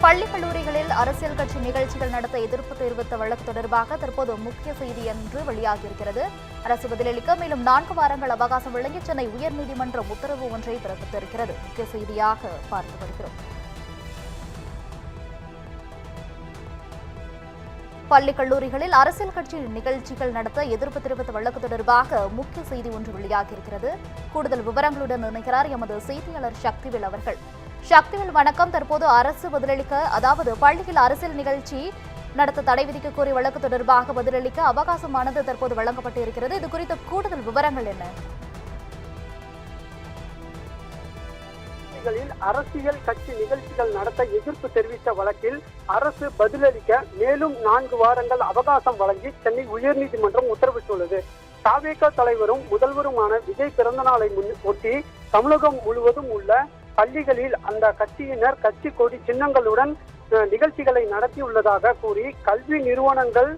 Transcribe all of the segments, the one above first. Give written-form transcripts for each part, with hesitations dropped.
பள்ளி கல்லூரிகளில் அரசியல் கட்சி நிகழ்ச்சிகள் நடத்த எதிர்ப்பு தெரிவித்த வழக்கு தொடர்பாக தற்போது முக்கிய செய்தி என்று வெளியாகியிருக்கிறது. அரசு பதிலளிக்க மேலும் 4 வாரங்கள் அவகாசம் வழங்கி சென்னை உயர்நீதிமன்றம் உத்தரவு ஒன்றை பிறப்பித்திருக்கிறது. முக்கிய செய்தியாக பார்த்து வருகிறோம். பள்ளி கல்லூரிகளில் அரசியல் கட்சி நிகழ்ச்சிகள் நடத்த எதிர்ப்பு தெரிவித்த வழக்கு தொடர்பாக முக்கிய செய்தி ஒன்று வெளியாகியிருக்கிறது. கூடுதல் விவரங்களுடன் இணைக்கிறார் எமது செய்தியாளர் சக்திவேல் அவர்கள். சக்திவேல், வணக்கம். தற்போது அரசு பதிலளிக்க, அதாவது பள்ளியில் அரசியல் நிகழ்ச்சி நடத்த தடை விதிக்க கோரி வழக்கு தொடர்பாக பதிலளிக்க அவகாசமானது தற்போது வழங்கப்பட்டு இருக்கிறது. இது குறித்த கூடுதல் விவரங்கள் என்ன? அரசியல் கட்சி நிகழ்ச்சிகள் நடத்த எதிர்ப்பு தெரிவித்த வழக்கில் அரசு பதிலளிக்க மேலும் 4 வாரங்கள் அவகாசம் வழங்கி சென்னை உயர்நீதிமன்றம் உத்தரவிட்டுள்ளது. தவேக தலைவரும் முதல்வருமான விஜய் பிறந்த நாளை ஒட்டி தமிழகம் முழுவதும் உள்ள பள்ளிகளில் அந்த கட்சியினர் கட்சி கொடி சின்னங்களுடன் நிகழ்ச்சிகளை நடத்தியுள்ளதாக கூறி கல்வி நிறுவனங்கள்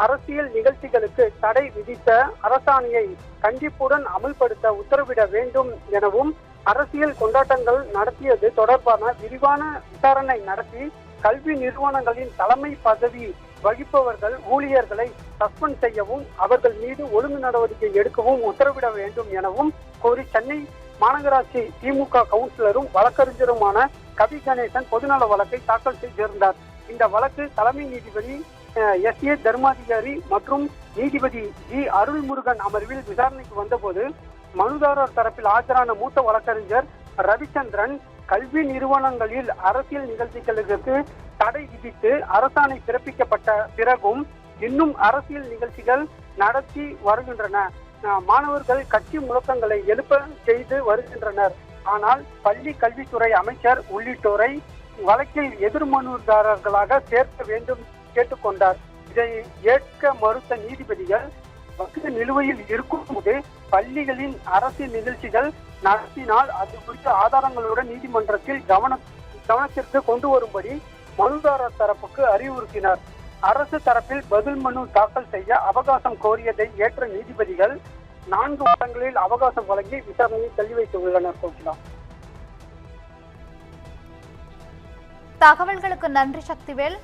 அரசியல் நிகழ்ச்சிகளுக்கு தடை விதித்த அரசாணையை கண்டிப்புடன் அமல்படுத்த உத்தரவிட வேண்டும் எனவும், அரசியல் கொண்டாட்டங்கள் நடத்தியது தொடர்பான விரிவான விசாரணை நடத்தி கல்வி நிறுவனங்களின் தலைமை பதவி வகிப்பவர்கள் ஊழியர்களை சஸ்பெண்ட் செய்யவும் அவர்கள் மீது ஒழுங்கு நடவடிக்கை எடுக்கவும் உத்தரவிட வேண்டும் எனவும் கோரி சென்னை மாநகராட்சி திமுக கவுன்சிலரும் வழக்கறிஞருமான கவி கணேசன் பொதுநல வழக்கை தாக்கல் செய்திருந்தார். இந்த வழக்கு தலைமை நீதிபதி எஸ்.ஏ. தர்மாதிகாரி மற்றும் நீதிபதி ஜி. அருள்முருகன் அமர்வில் விசாரணைக்கு வந்தபோது மனுதாரர் தரப்பில் ஆஜரான மூத்த வழக்கறிஞர் ரவிச்சந்திரன் கல்வி நிறுவனங்களில் அரசியல் நிகழ்ச்சிகளுக்கு தடை விதித்து அரசாணை பிறப்பிக்கப்பட்ட பிறகும் இன்னும் அரசியல் நிகழ்ச்சிகள் நடத்தி வருகின்றன. மாணவர்கள் கட்சி முழக்கங்களை எழுப்ப செய்து வருகின்றனர். ஆனால் பள்ளி கல்வித்துறை அமைச்சர் உள்ளிட்டோரை வழக்கில் எதிர்மனுதாரர்களாக சேர்க்க வேண்டும் கேட்டுக்கொண்டார். இதை ஏற்க மறுத்த நீதிபதிகள் வழக்கு நிலுவையில் இருக்கும்போது பள்ளிகளின் அரசியல் நிகழ்ச்சிகள் நடத்தினால் அது குறித்த ஆதாரங்களுடன் நீதிமன்றத்தில் கவனத்திற்கு கொண்டு வரும்படி மனுதாரர் தரப்புக்கு அறிவுறுத்தினார். அரசு தரப்பில் பதில் மனு தாக்கல் செய்ய அவகாசம் கோரியதை ஏற்ற நீதிபதிகள் 4 வாரங்களில் அவகாசம் வழங்கி விசாரணையை தள்ளி வைத்துள்ளனர். தகவல்களுக்கு நன்றி சக்திவேல்.